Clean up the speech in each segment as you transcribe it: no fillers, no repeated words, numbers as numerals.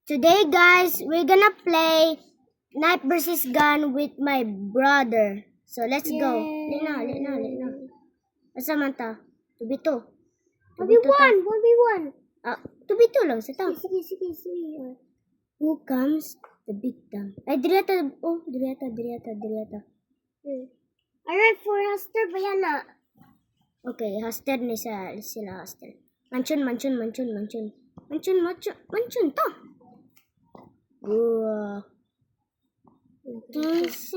Today, guys, we're gonna play knife versus gun with my brother. So, let's go. Lina. Asa man ta? 2v2. 1v1, 1v1. 2v2 lang sa ta. Sige. Who comes the victim? Ay, direta. Oh, direta. Alright, for Haster ba yan na? Okay, Haster ni sila Haster. Manchun to. Wow. This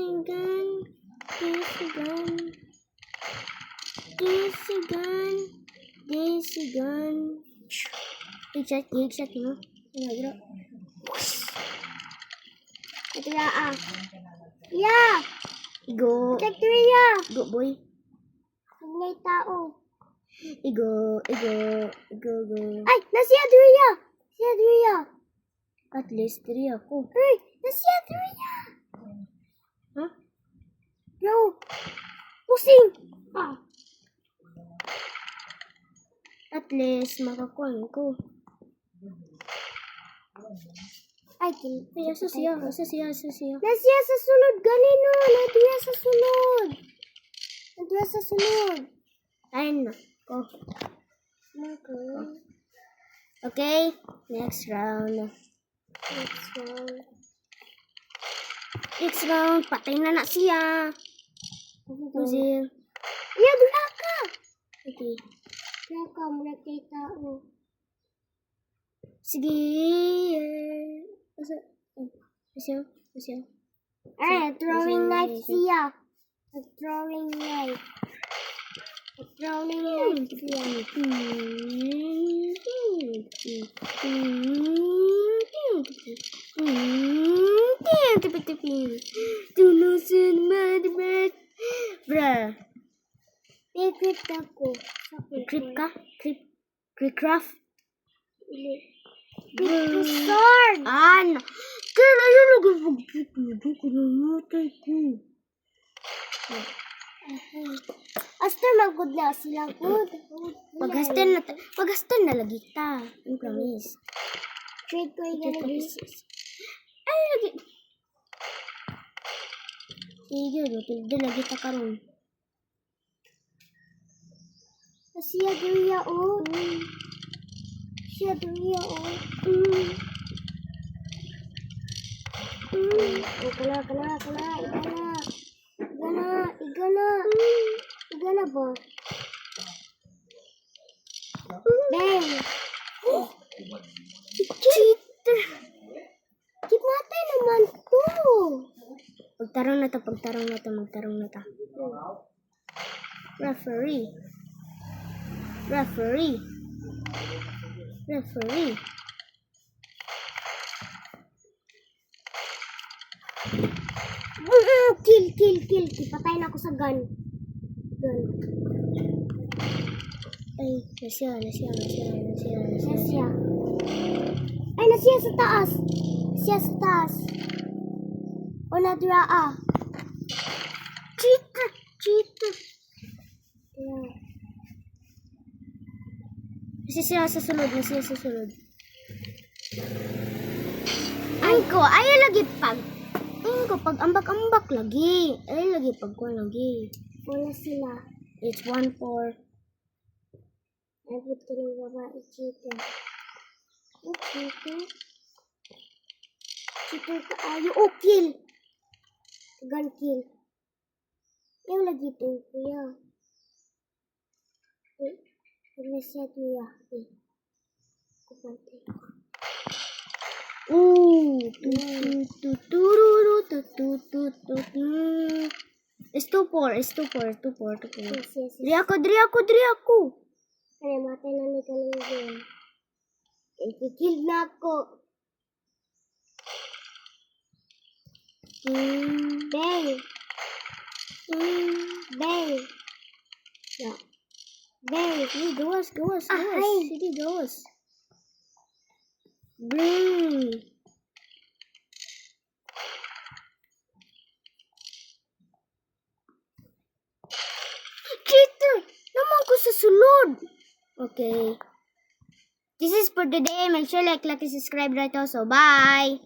gun. Headshot mo. Bro. Ito ya Yeah! Igo. Check the area! Igo, boy. Huwag may tao. Igo. Ay! Nasiya Dria! At least 3 ako. Ay! Nasiya Dria! Huh? Bro! Pusing! At least makakuan ko. Ay, kill. Ay, asa siya. Nasiya sa sulod. Ganino! Nadiya sa sulod. Ayun na. Go. Okay. Next round. Patay na siya. Kasi, Iya, dula ka! okay. Dula ka, mula kay tao. Sige. Asa? Ay, throwing knife siya. Throwing knife siya. Tulusin madmat. Bruh. May grip ako. Creep ka? Creep craft? Big sword! Ano? Kaya yun nag-creep mo. Doon ko namatay ko. Aster, magod na sila. Good. Paghastan na lagi ta. I promise. Trade ko yung Ay, lagi. Sige, napilda lagi ta karon. Siya Dria, oh. Igana ba? Bang! Cheater! Kimatay naman to! Magtarong na to. Referee. Kill. Patay na ako sa gun. Ay, nasiya. Nasiya. Ay, nasiya sa taas. O nadra Cheater! Yeah. Nasiya sa sulod. Ay lagi pag ambak lagi. Ay lagi pag ko lagi. Wala sila. It's 1-4. Abot ko ng babae, cheater. Cheater ka ayo. Oh, kill. Gun kill. Yung lagi ito, kuya. Pag siya kuya. Kupante. It's 2-4. Yes. Dri ako. Ay, matay na ni Kalingon. Kill na ako. Bang. Yeah. Bang. Gawas. Ay. Sige, gawas. Bring. Cheater! Naman ko sa sulod. Okay. This is for today. Make sure like, subscribe right also. Bye!